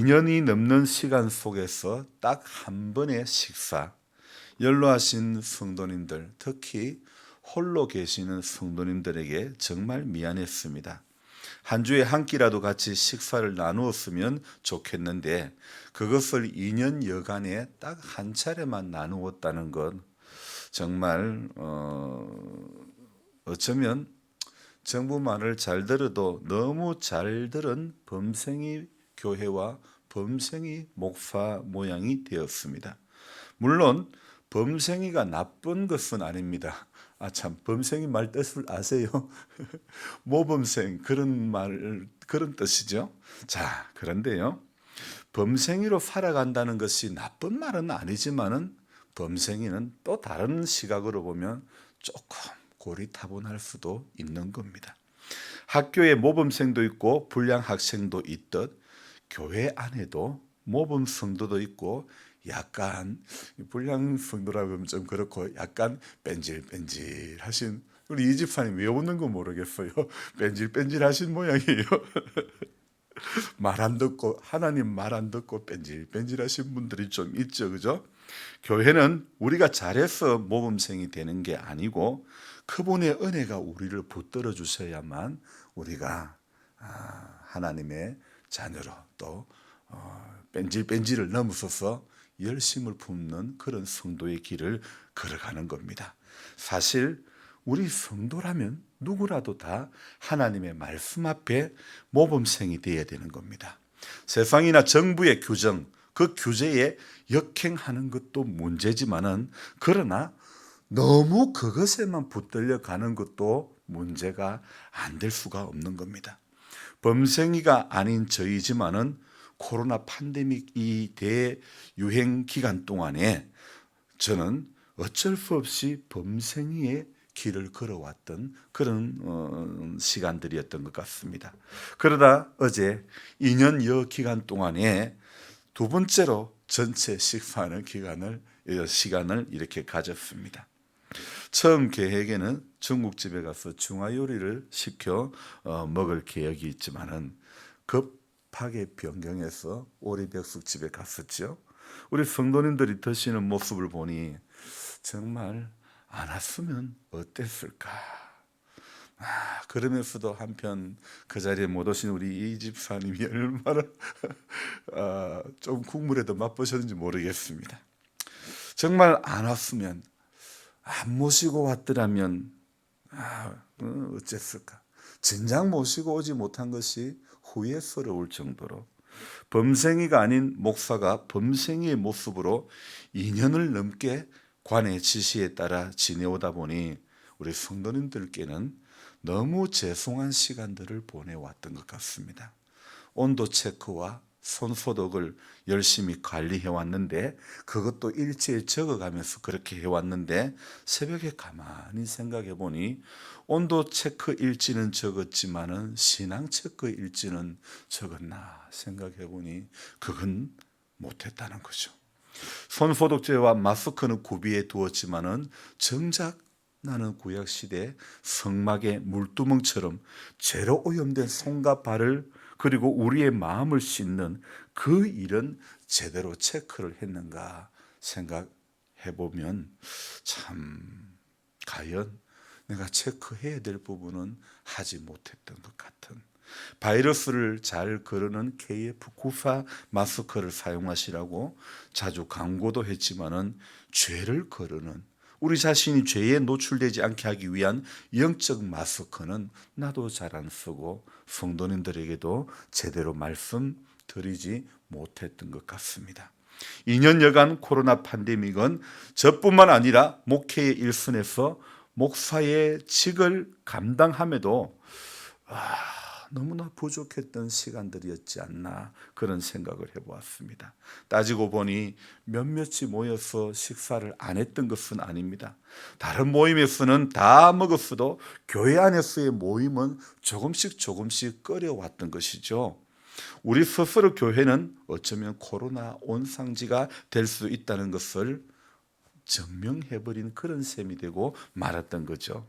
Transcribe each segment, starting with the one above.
2년이 넘는 시간 속에서 딱 한 번의 식사, 연로하신 성도님들, 특히 홀로 계시는 성도님들에게 정말 미안했습니다. 한 주에 한 끼라도 같이 식사를 나누었으면 좋겠는데 그것을 2년 여간에 딱 한 차례만 나누었다는 건 정말 어쩌면 정부 말을 잘 들어도 너무 잘 들은 범생이 교회와 범생이 목사 모양이 되었습니다. 물론 범생이가 나쁜 것은 아닙니다. 참, 범생이 말 뜻을 아세요? 모범생, 그런 뜻이죠. 자, 그런데요, 범생이로 살아간다는 것이 나쁜 말은 아니지만은 범생이는 또 다른 시각으로 보면 조금 고리타분할 수도 있는 겁니다. 학교에 모범생도 있고 불량 학생도 있듯 교회 안에도 모범 성도도 있고 약간 불량 성도라고 하면 좀 그렇고 약간 뺀질뺀질하신, 우리 이 집사님 왜 웃는 거 모르겠어요. 뺀질뺀질하신 모양이에요. 말 안 듣고, 하나님 말 안 듣고 뺀질뺀질하신 분들이 좀 있죠, 그죠? 교회는 우리가 잘해서 모범생이 되는 게 아니고 그분의 은혜가 우리를 붙들어 주셔야만 우리가 하나님의 자녀로 또 뺀질뺀질을 넘어서서 열심을 품는 그런 성도의 길을 걸어가는 겁니다. 사실 우리 성도라면 누구라도 다 하나님의 말씀 앞에 모범생이 되어야 되는 겁니다. 세상이나 정부의 규정, 그 규제에 역행하는 것도 문제지만은, 그러나 너무 그것에만 붙들려 가는 것도 문제가 안 될 수가 없는 겁니다. 범생이가 아닌 저희지만은 코로나 팬데믹 이 대유행 기간 동안에 저는 어쩔 수 없이 범생이의 길을 걸어왔던 그런 시간들이었던 것 같습니다. 그러다 어제 2년여 기간 동안에 두 번째로 전체 식사하는 시간을 이렇게 가졌습니다. 처음 계획에는 중국집에 가서 중화 요리를 시켜 먹을 계획이 있지만은 급하게 변경해서 오리백숙집에 갔었죠. 우리 성도님들이 드시는 모습을 보니 정말 안 왔으면 어땠을까. 그러면서도 한편 그 자리에 못 오신 우리 이 집사님이 얼마나 좀 국물에도 맛보셨는지 모르겠습니다. 정말 안 왔으면, 안 모시고 왔더라면 어쨌을까. 진작 모시고 오지 못한 것이 후회스러울 정도로 범생이가 아닌 목사가 범생이의 모습으로 2년을 넘게 관의 지시에 따라 지내오다 보니 우리 성도님들께는 너무 죄송한 시간들을 보내왔던 것 같습니다. 온도 체크와 손소독을 열심히 관리해 왔는데, 그것도 일지에 적어가면서 그렇게 해왔는데, 새벽에 가만히 생각해 보니 온도 체크 일지는 적었지만은 신앙 체크 일지는 적었나 생각해 보니 그건 못했다는 거죠. 손소독제와 마스크는 구비해 두었지만은 정작 나는 구약시대 성막의 물두멍처럼 죄로 오염된 손과 발을, 그리고 우리의 마음을 씻는 그 일은 제대로 체크를 했는가 생각해 보면 참, 과연 내가 체크해야 될 부분은 하지 못했던 것 같은, 바이러스를 잘 거르는 KF94 마스크를 사용하시라고 자주 광고도 했지만은 죄를 거르는, 우리 자신이 죄에 노출되지 않게 하기 위한 영적 마스크는 나도 잘 안 쓰고 성도님들에게도 제대로 말씀드리지 못했던 것 같습니다. 2년여간 코로나 팬데믹은 저뿐만 아니라 목회의 일선에서 목사의 직을 감당함에도 너무나 부족했던 시간들이었지 않나, 그런 생각을 해보았습니다. 따지고 보니 몇몇이 모여서 식사를 안 했던 것은 아닙니다. 다른 모임에서는 다 먹었어도 교회 안에서의 모임은 조금씩 끓여왔던 것이죠. 우리 스스로 교회는 어쩌면 코로나 온상지가 될 수 있다는 것을 증명해버린 그런 셈이 되고 말았던 거죠.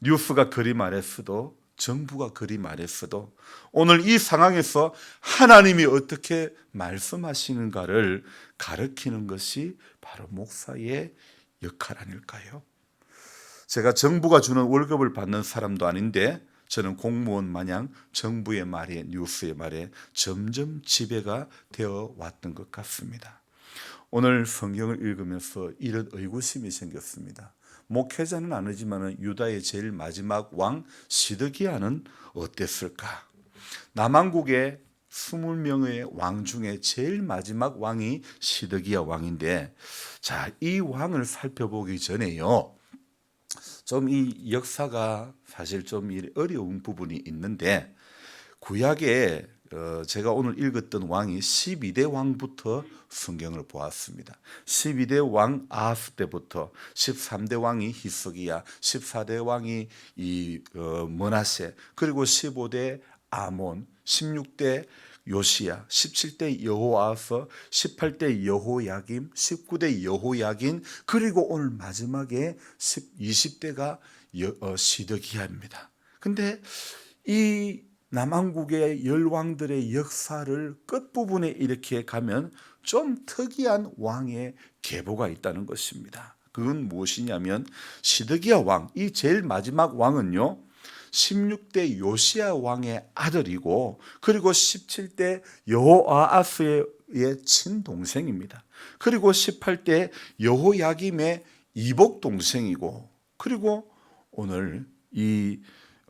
뉴스가 그리 말했어도 정부가 그리 말했어도 오늘 이 상황에서 하나님이 어떻게 말씀하시는가를 가르치는 것이 바로 목사의 역할 아닐까요? 제가 정부가 주는 월급을 받는 사람도 아닌데 저는 공무원 마냥 정부의 말에, 뉴스의 말에 점점 지배가 되어 왔던 것 같습니다. 오늘 성경을 읽으면서 이런 의구심이 생겼습니다. 목회자는 아니지만 유다의 제일 마지막 왕 시드기야는 어땠을까? 남왕국의 20명의 왕 중에 제일 마지막 왕이 시드기야 왕인데, 자, 이 왕을 살펴보기 전에요, 좀 이 역사가 사실 좀 어려운 부분이 있는데, 구약에 제가 오늘 읽었던 왕이 12대 왕부터 성경을 보았습니다. 12대 왕 아하스 때부터 13대 왕이 히스기야, 14대 왕이 므낫세, 그리고 15대 아몬, 16대 요시야, 17대 여호아스, 18대 여호야김, 19대 여호야긴, 그리고 오늘 마지막에 20대가 시드기야입니다. 근데 이 남왕국의 열왕들의 역사를 끝부분에 이렇게 가면 좀 특이한 왕의 계보가 있다는 것입니다. 그건 무엇이냐면 시드기야 왕, 이 제일 마지막 왕은요, 16대 요시야 왕의 아들이고, 그리고 17대 여호아하스의 친동생입니다. 그리고 18대 여호야김의 이복 동생이고, 그리고 오늘 이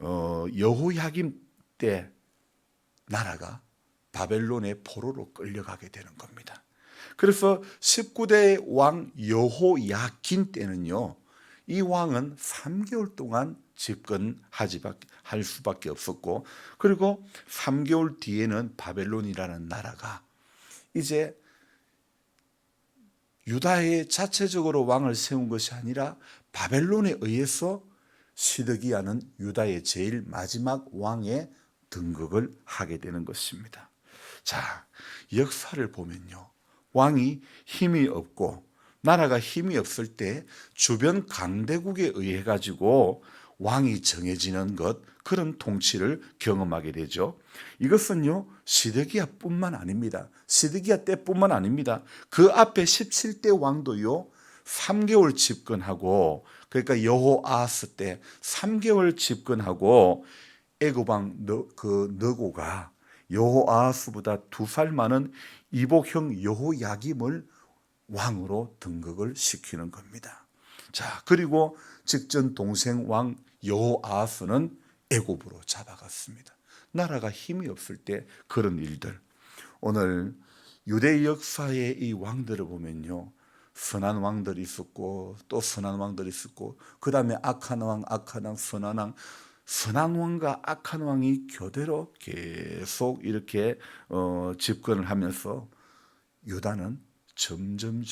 여호야김 때 나라가 바벨론의 포로로 끌려가게 되는 겁니다. 그래서 19대 왕 여호야긴 때는요, 이 왕은 3개월 동안 집권할 수밖에 없었고, 그리고 3개월 뒤에는 바벨론이라는 나라가 이제 유다에 자체적으로 왕을 세운 것이 아니라 바벨론에 의해서 시드기야는 유다의 제일 마지막 왕의 등극을 하게 되는 것입니다. 자, 역사를 보면요, 왕이 힘이 없고 나라가 힘이 없을 때 주변 강대국에 의해 가지고 왕이 정해지는 것, 그런 통치를 경험하게 되죠. 이것은요, 시드기야뿐만 아닙니다. 시드기야 때뿐만 아닙니다. 그 앞에 17대 왕도요, 3개월 집권하고, 그러니까 여호아하스 때 3개월 집권하고, 애굽왕 느고가 여호아하스보다 2살 많은 이복형 여호야김을 왕으로 등극을 시키는 겁니다. 자, 그리고 직전 동생 왕 여호아하스는 애굽으로 잡아갔습니다. 나라가 힘이 없을 때 그런 일들. 오늘 유대 역사의 이 왕들을 보면요, 선한 왕들이 있었고 또 선한 왕들이 있었고, 그 다음에 악한 왕, 선한 왕과 악한 왕이 교대로 계속 이렇게 집권을 하면서 유다는 점점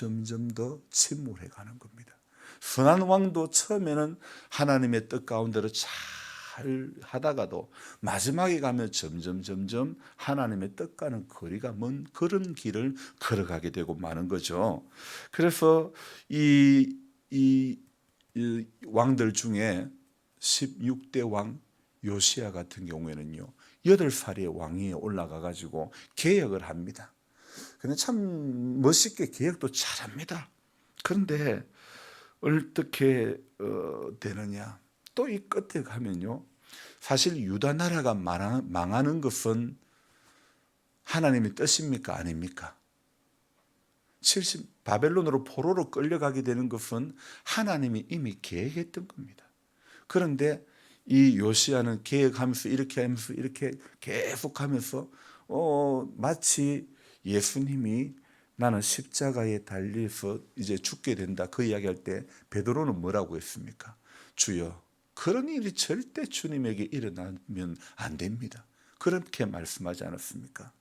더 침몰해 가는 겁니다. 선한 왕도 처음에는 하나님의 뜻 가운데로 잘 하다가도 마지막에 가면 점점 하나님의 뜻과는 거리가 먼 그런 길을 걸어가게 되고 마는 거죠. 그래서 이 왕들 중에 16대 왕 요시야 같은 경우에는요, 8살의 왕위에 올라가 가지고 개혁을 합니다. 근데 참 멋있게 개혁도 잘합니다. 그런데 어떻게 되느냐? 또 이 끝에 가면요, 사실 유다 나라가 망하는 것은 하나님의 뜻입니까? 아닙니까? 바벨론으로 포로로 끌려가게 되는 것은 하나님이 이미 계획했던 겁니다. 그런데 이 요시야는 계획하면서 이렇게 하면서 이렇게 계속하면서 마치 예수님이 나는 십자가에 달려서 이제 죽게 된다, 그 이야기할 때 베드로는 뭐라고 했습니까? 주여, 그런 일이 절대 주님에게 일어나면 안 됩니다. 그렇게 말씀하지 않았습니까?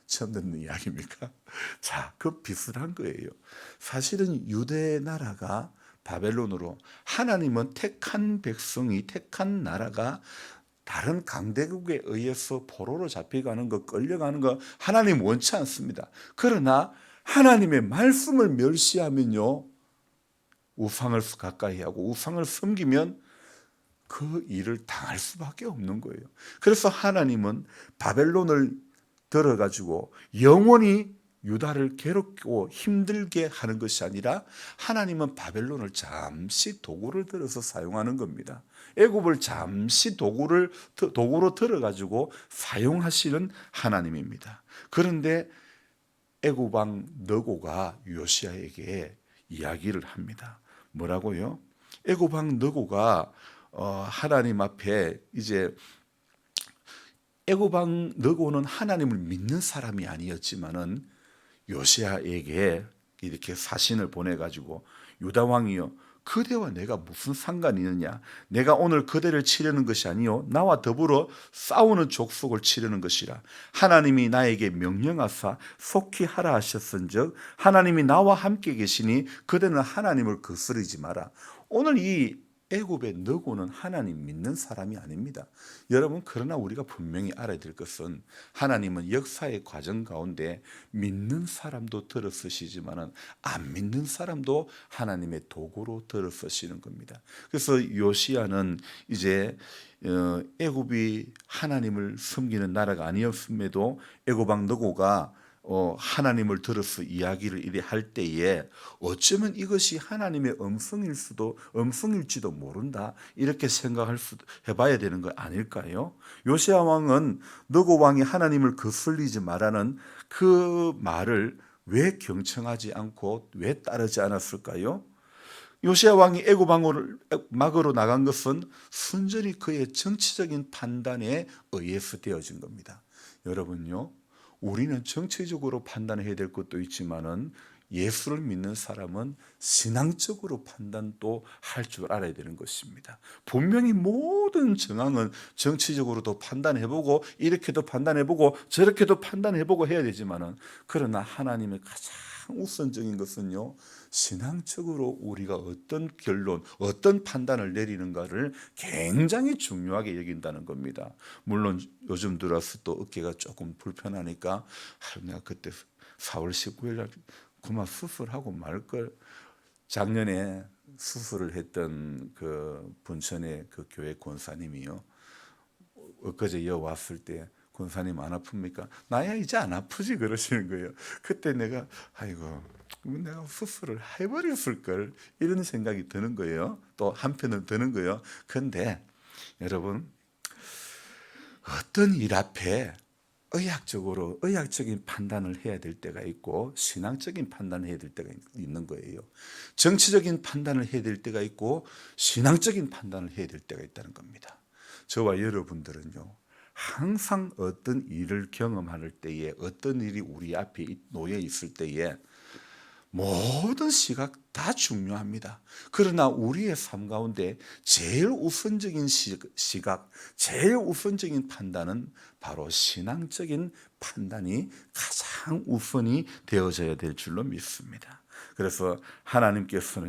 처음 듣는 이야기입니까? 자, 그 비슷한 거예요. 사실은 유대 나라가 바벨론으로, 하나님은 택한 백성이, 택한 나라가 다른 강대국에 의해서 포로로 잡혀가는 거, 끌려가는 거 하나님 원치 않습니다. 그러나 하나님의 말씀을 멸시하면요, 우상을 가까이 하고 우상을 섬기면 그 일을 당할 수밖에 없는 거예요. 그래서 하나님은 바벨론을 들어가지고 영원히 유다를 괴롭고 힘들게 하는 것이 아니라 하나님은 바벨론을 잠시 도구를 들어서 사용하는 겁니다. 애굽을 잠시 도구로 들어가지고 사용하시는 하나님입니다. 그런데 애굽 왕 느고가 요시야에게 이야기를 합니다. 뭐라고요? 애굽 왕 느고가 하나님 앞에 이제 애굽 왕 느고는 하나님을 믿는 사람이 아니었지만은 요시야에게 이렇게 사신을 보내가지고 유다 왕이여 그대와 내가 무슨 상관이 있느냐 내가 오늘 그대를 치려는 것이 아니요 나와 더불어 싸우는 족속을 치려는 것이라 하나님이 나에게 명령하사 속히 하라 하셨은즉 하나님이 나와 함께 계시니 그대는 하나님을 거스르지 마라. 오늘 이 애굽의 느고는 하나님 믿는 사람이 아닙니다. 여러분 그러나 우리가 분명히 알아야 될 것은 하나님은 역사의 과정 가운데 믿는 사람도 들어 쓰시지만은 안 믿는 사람도 하나님의 도구로 들어 쓰시는 겁니다. 그래서 요시야는 이제 애굽이 하나님을 섬기는 나라가 아니었음에도 애굽 왕 느고가 하나님을 들어서 이야기를 이래 할 때에 어쩌면 이것이 하나님의 음성일지도 모른다 이렇게 해봐야 되는 거 아닐까요? 요시야 왕은 느고 왕이 하나님을 거슬리지 말라는 그 말을 왜 경청하지 않고 왜 따르지 않았을까요? 요시야 왕이 애굽 왕을 막으로 나간 것은 순전히 그의 정치적인 판단에 의해서 되어진 겁니다. 여러분요, 우리는 정치적으로 판단해야 될 것도 있지만은 예수를 믿는 사람은 신앙적으로 판단도 할 줄 알아야 되는 것입니다. 분명히 모든 정황은 정치적으로도 판단해보고 이렇게도 판단해보고 저렇게도 판단해보고 해야 되지만은 그러나 하나님의 가장 우선적인 것은요, 신앙적으로 우리가 어떤 결론, 어떤 판단을 내리는가를 굉장히 중요하게 여긴다는 겁니다. 물론 요즘 들어서 또 어깨가 조금 불편하니까 내가 그때 4월 19일 날 그만 수술하고 말걸. 작년에 수술을 했던 그 분천의 그 교회 권사님이요, 엊그제 왔을 때 권사님 안 아픕니까? 나야 이제 안 아프지 그러시는 거예요. 그때 내가 아이고 내가 수술을 해버렸을 걸 이런 생각이 드는 거예요. 또 한편은 드는 거예요. 근데 여러분 어떤 일 앞에 의학적인 판단을 해야 될 때가 있고 신앙적인 판단을 해야 될 때가 있는 거예요. 정치적인 판단을 해야 될 때가 있고 신앙적인 판단을 해야 될 때가 있다는 겁니다. 저와 여러분들은요, 항상 어떤 일을 경험할 때에 어떤 일이 우리 앞에 놓여 있을 때에 모든 시각 다 중요합니다. 그러나 우리의 삶 가운데 제일 우선적인 시각, 제일 우선적인 판단은 바로 신앙적인 판단이 가장 우선이 되어져야 될 줄로 믿습니다. 그래서 하나님께서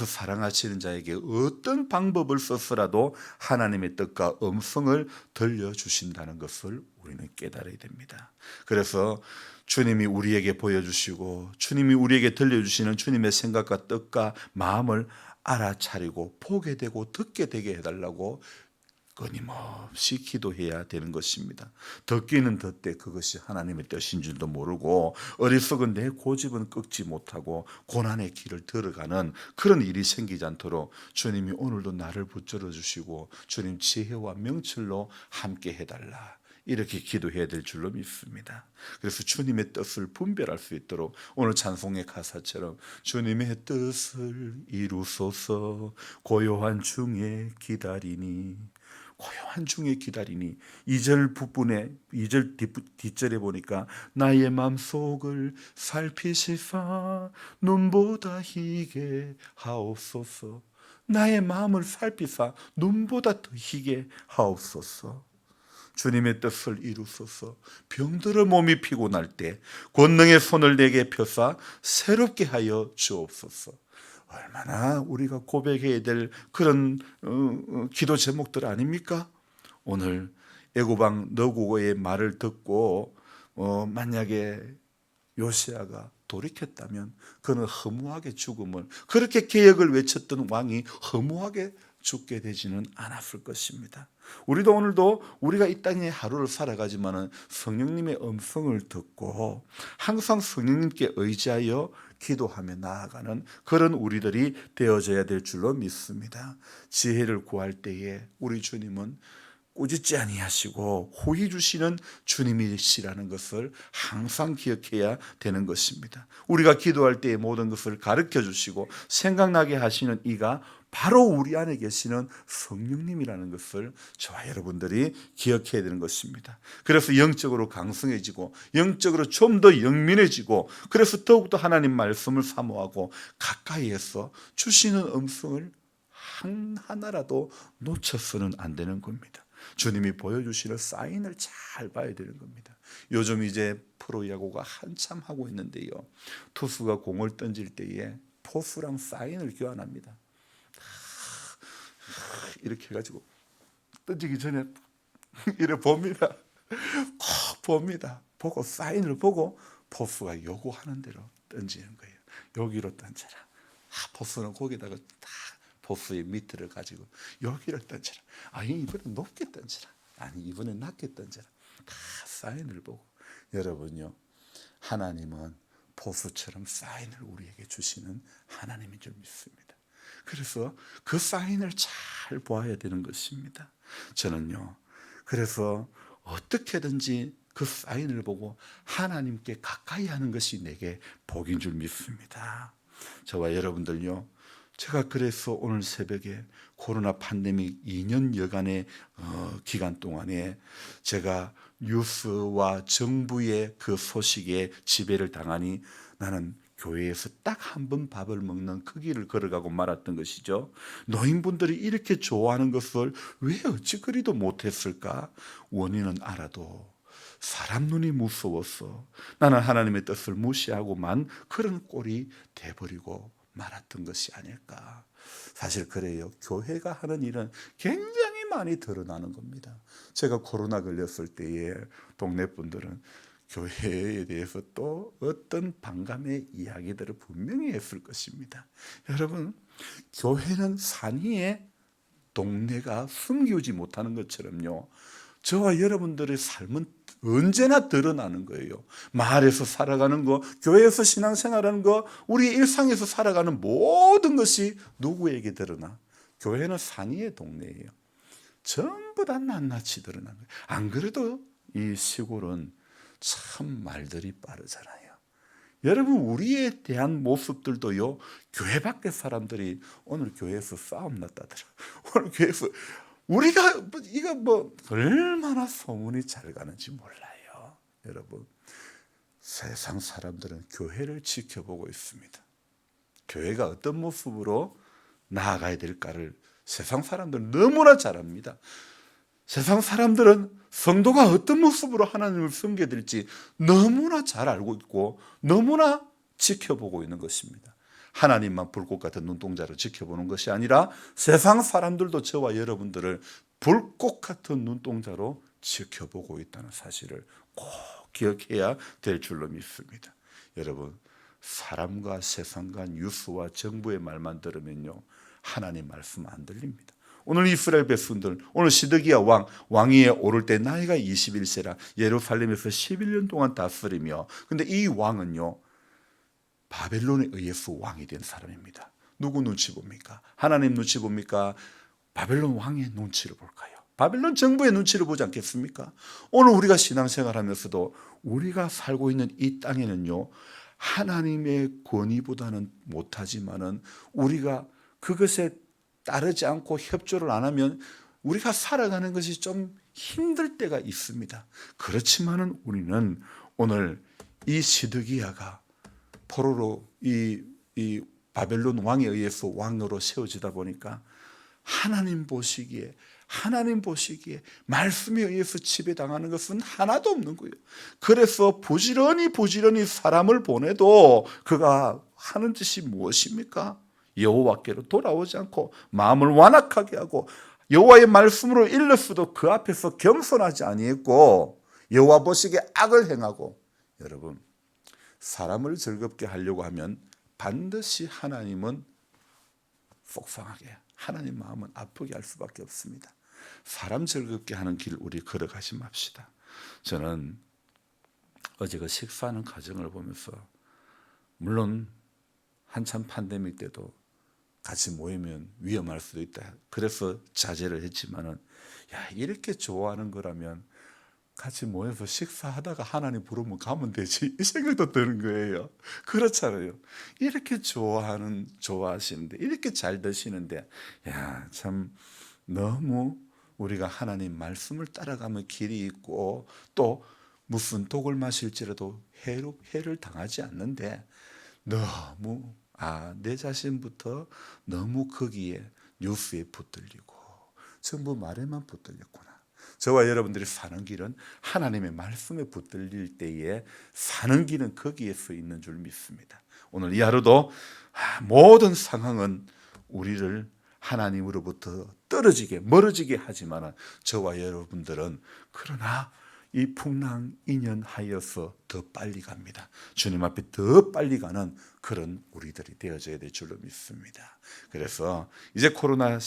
사랑하시는 자에게 어떤 방법을 써서라도 하나님의 뜻과 음성을 들려주신다는 것을 우리는 깨달아야 됩니다. 그래서 주님이 우리에게 보여주시고 주님이 우리에게 들려주시는 주님의 생각과 뜻과 마음을 알아차리고 보게 되고 듣게 되게 해달라고 끊임없이 기도해야 되는 것입니다. 듣기는 듣되 그것이 하나님의 뜻인 줄도 모르고 어리석은 내 고집은 꺾지 못하고 고난의 길을 들어가는 그런 일이 생기지 않도록 주님이 오늘도 나를 붙들어 주시고 주님 지혜와 명철로 함께 해달라 이렇게 기도해야 될 줄로 믿습니다. 그래서 주님의 뜻을 분별할 수 있도록 오늘 찬송의 가사처럼 주님의 뜻을 이루소서 고요한 중에 기다리니 2절 부분에 2절 뒷절에 보니까 나의 마음속을 살피시사 눈보다 희게 하옵소서. 나의 마음을 살피사 눈보다 더 희게 하옵소서. 주님의 뜻을 이루소서. 병들어 몸이 피곤할 때 권능의 손을 내게 펴사 새롭게 하여 주옵소서. 얼마나 우리가 고백해야 될 그런 기도 제목들 아닙니까? 오늘 애굽 왕 느고의 말을 듣고 만약에 요시야가 돌이켰다면 그는 허무하게 죽음을, 그렇게 개혁을 외쳤던 왕이 허무하게 죽게 되지는 않았을 것입니다. 우리도 오늘도 우리가 이 땅에 하루를 살아가지만은 성령님의 음성을 듣고 항상 성령님께 의지하여 기도하며 나아가는 그런 우리들이 되어져야 될 줄로 믿습니다. 지혜를 구할 때에 우리 주님은 꾸짖지 아니하시고 호의 주시는 주님이시라는 것을 항상 기억해야 되는 것입니다. 우리가 기도할 때의 모든 것을 가르쳐 주시고 생각나게 하시는 이가 바로 우리 안에 계시는 성령님이라는 것을 저와 여러분들이 기억해야 되는 것입니다. 그래서 영적으로 강성해지고 영적으로 좀 더 영민해지고 그래서 더욱더 하나님 말씀을 사모하고 가까이에서 주시는 음성을 하나라도 놓쳐서는 안 되는 겁니다. 주님이 보여주시는 사인을 잘 봐야 되는 겁니다. 요즘 이제 프로야구가 한참 하고 있는데요, 투수가 공을 던질 때에 포수랑 사인을 교환합니다. 이렇게 해가지고 던지기 전에 이래 봅니다. 꼭 봅니다. 보고 사인을 보고 포수가 요구하는 대로 던지는 거예요. 여기로 던져라. 포수는 거기다가 다 포수의 밑을 가지고 여기를 던져라. 이번에 높게 던져라. 아니 이번에 낮게 던져라. 다 사인을 보고. 여러분요, 하나님은 포수처럼 사인을 우리에게 주시는 하나님인 줄 믿습니다. 그래서 그 사인을 잘 보아야 되는 것입니다. 저는요, 그래서 어떻게든지 그 사인을 보고 하나님께 가까이 하는 것이 내게 복인 줄 믿습니다. 저와 여러분들요, 제가 그래서 오늘 새벽에 코로나 팬데믹 2년 여간의 기간 동안에 제가 뉴스와 정부의 그 소식에 지배를 당하니 나는 교회에서 딱 한 번 밥을 먹는 그 길을 걸어가고 말았던 것이죠. 노인분들이 이렇게 좋아하는 것을 왜 어찌 그리도 못했을까? 원인은 알아도 사람 눈이 무서워서 나는 하나님의 뜻을 무시하고만 그런 꼴이 돼버리고 말았던 것이 아닐까. 사실 그래요. 교회가 하는 일은 굉장히 많이 드러나는 겁니다. 제가 코로나 걸렸을 때에 동네 분들은 교회에 대해서 또 어떤 반감의 이야기들을 분명히 했을 것입니다. 여러분, 교회는 산 위에 동네가 숨기지 못하는 것처럼요, 저와 여러분들의 삶은 언제나 드러나는 거예요. 마을에서 살아가는 거, 교회에서 신앙생활하는 거, 우리 일상에서 살아가는 모든 것이 누구에게 드러나? 교회는 산 위의 동네예요. 전부 다 낱낱이 드러나는 거예요. 안 그래도 이 시골은 참 말들이 빠르잖아요. 여러분, 우리에 대한 모습들도요, 교회 밖의 사람들이 오늘 교회에서 싸움 났다더라. 오늘 교회에서 우리가 이거 얼마나 소문이 잘 가는지 몰라요. 여러분, 세상 사람들은 교회를 지켜보고 있습니다. 교회가 어떤 모습으로 나아가야 될까를 세상 사람들은 너무나 잘 압니다. 세상 사람들은 성도가 어떤 모습으로 하나님을 섬겨야 될지 너무나 잘 알고 있고 너무나 지켜보고 있는 것입니다. 하나님만 불꽃 같은 눈동자로 지켜보는 것이 아니라 세상 사람들도 저와 여러분들을 불꽃 같은 눈동자로 지켜보고 있다는 사실을 꼭 기억해야 될 줄로 믿습니다. 여러분, 사람과 세상과 뉴스와 정부의 말만 들으면요, 하나님 말씀 안 들립니다. 오늘 이스라엘 백성들, 오늘 시드기야 왕위에 오를 때 나이가 21세라 예루살렘에서 11년 동안 다스리며, 근데 이 왕은요, 바벨론에 의해서 왕이 된 사람입니다. 누구 눈치 봅니까? 하나님 눈치 봅니까? 바벨론 왕의 눈치를 볼까요? 바벨론 정부의 눈치를 보지 않겠습니까? 오늘 우리가 신앙생활하면서도 우리가 살고 있는 이 땅에는요, 하나님의 권위보다는 못하지만은 우리가 그것에 따르지 않고 협조를 안 하면 우리가 살아가는 것이 좀 힘들 때가 있습니다. 그렇지만은 우리는 오늘 이 시드기야가 포로로 이 바벨론 왕에 의해서 왕으로 세워지다 보니까 하나님 보시기에 말씀에 의해서 지배당하는 것은 하나도 없는 거예요. 그래서 부지런히 사람을 보내도 그가 하는 짓이 무엇입니까? 여호와께로 돌아오지 않고 마음을 완악하게 하고 여호와의 말씀으로 일렀어도 그 앞에서 겸손하지 아니했고 여호와 보시기에 악을 행하고. 여러분, 사람을 즐겁게 하려고 하면 반드시 하나님은 속상하게 하나님 마음은 아프게 할 수밖에 없습니다. 사람 즐겁게 하는 길 우리 걸어가지 맙시다. 저는 어제 그 식사하는 과정을 보면서, 물론 한참 팬데믹 때도 같이 모이면 위험할 수도 있다, 그래서 자제를 했지만은, 야, 이렇게 좋아하는 거라면 같이 모여서 식사하다가 하나님 부르면 가면 되지, 이 생각도 드는 거예요. 그렇잖아요. 이렇게 좋아하시는데, 이렇게 잘 드시는데, 야, 참 너무 우리가 하나님 말씀을 따라가면 길이 있고, 또 무슨 독을 마실지라도 해를 당하지 않는데, 너무 내 자신부터 너무 거기에 뉴스에 붙들리고 전부 말에만 붙들렸구나. 저와 여러분들이 사는 길은 하나님의 말씀에 붙들릴 때에 사는 길은 거기에서 있는 줄 믿습니다. 오늘 이 하루도 모든 상황은 우리를 하나님으로부터 멀어지게 하지만, 저와 여러분들은 그러나 이 풍랑 인연하여서 더 빨리 갑니다. 주님 앞에 더 빨리 가는 그런 우리들이 되어져야 될 줄로 믿습니다. 그래서 이제 코로나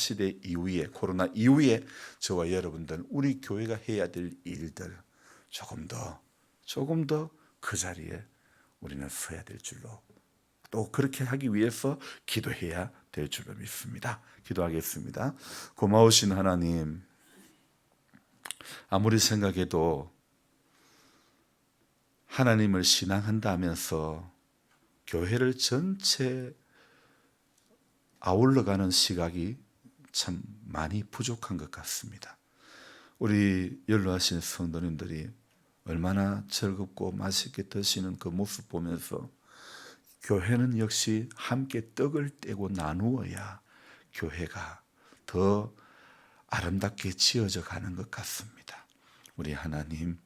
이후에 저와 여러분들, 우리 교회가 해야 될 일들 조금 더 그 자리에 우리는 서야 될 줄로, 또 그렇게 하기 위해서 기도해야 될 줄로 믿습니다. 기도하겠습니다. 고마우신 하나님, 아무리 생각해도 하나님을 신앙한다면서 교회를 전체 아울러가는 시각이 참 많이 부족한 것 같습니다. 우리 연로하신 성도님들이 얼마나 즐겁고 맛있게 드시는 그 모습 보면서, 교회는 역시 함께 떡을 떼고 나누어야 교회가 더 아름답게 지어져 가는 것 같습니다. 우리 하나님,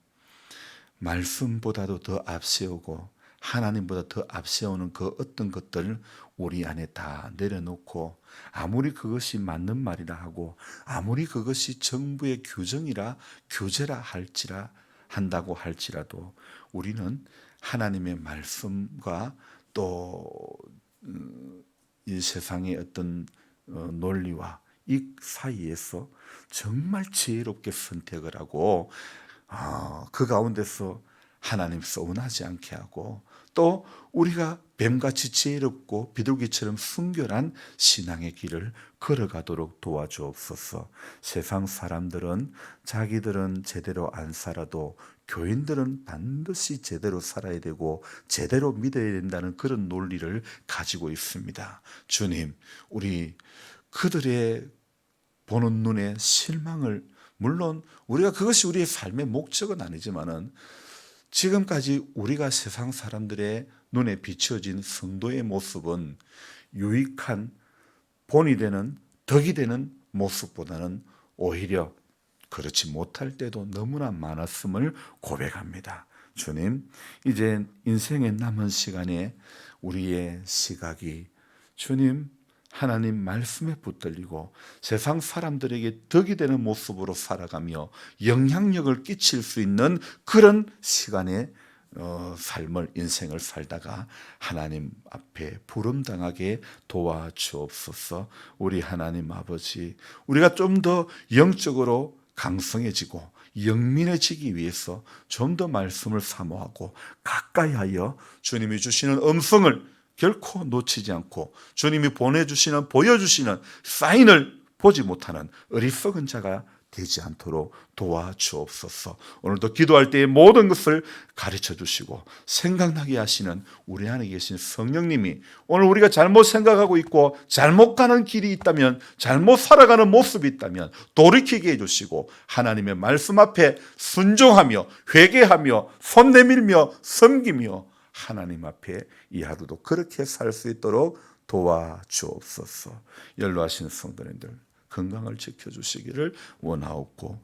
말씀보다도 더 앞세우고 하나님보다 더 앞세우는 그 어떤 것들을 우리 안에 다 내려놓고, 아무리 그것이 맞는 말이라 하고, 아무리 그것이 정부의 규제라 한다고 할지라도, 우리는 하나님의 말씀과 또 이 세상의 어떤 논리와 이 사이에서 정말 지혜롭게 선택을 하고, 그 가운데서 하나님 서운하지 않게 하고, 또 우리가 뱀같이 지혜롭고 비둘기처럼 순결한 신앙의 길을 걸어가도록 도와주옵소서. 세상 사람들은 자기들은 제대로 안 살아도 교인들은 반드시 제대로 살아야 되고 제대로 믿어야 된다는 그런 논리를 가지고 있습니다. 주님, 우리 그들의 보는 눈에 실망을, 물론 우리가 그것이 우리의 삶의 목적은 아니지만은, 지금까지 우리가 세상 사람들의 눈에 비춰진 성도의 모습은 유익한 본이 되는 덕이 되는 모습보다는 오히려 그렇지 못할 때도 너무나 많았음을 고백합니다. 주님, 이제 인생의 남은 시간에 우리의 시각이 주님 하나님 말씀에 붙들리고 세상 사람들에게 덕이 되는 모습으로 살아가며 영향력을 끼칠 수 있는 그런 시간의 삶을, 인생을 살다가 하나님 앞에 부름당하게 도와주옵소서. 우리 하나님 아버지, 우리가 좀 더 영적으로 강성해지고 영민해지기 위해서 좀 더 말씀을 사모하고 가까이 하여 주님이 주시는 음성을 결코 놓치지 않고, 주님이 보여주시는 사인을 보지 못하는 어리석은 자가 되지 않도록 도와주옵소서. 오늘도 기도할 때의 모든 것을 가르쳐 주시고 생각나게 하시는 우리 안에 계신 성령님이, 오늘 우리가 잘못 생각하고 있고 잘못 가는 길이 있다면, 잘못 살아가는 모습이 있다면 돌이키게 해주시고, 하나님의 말씀 앞에 순종하며 회개하며 손 내밀며 섬기며 하나님 앞에 이 하루도 그렇게 살 수 있도록 도와주옵소서. 연로하신 성도님들 건강을 지켜주시기를 원하옵고,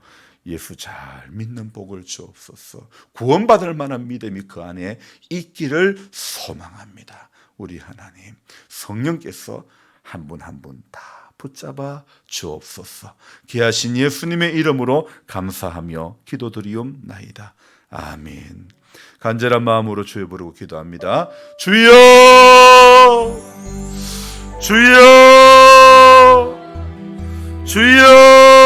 예수 잘 믿는 복을 주옵소서. 구원받을 만한 믿음이 그 안에 있기를 소망합니다. 우리 하나님, 성령께서 한 분 한 분 다 붙잡아 주옵소서. 귀하신 예수님의 이름으로 감사하며 기도드리옵나이다. 아멘. 간절한 마음으로 주여 부르고 기도합니다. 주여, 주여, 주여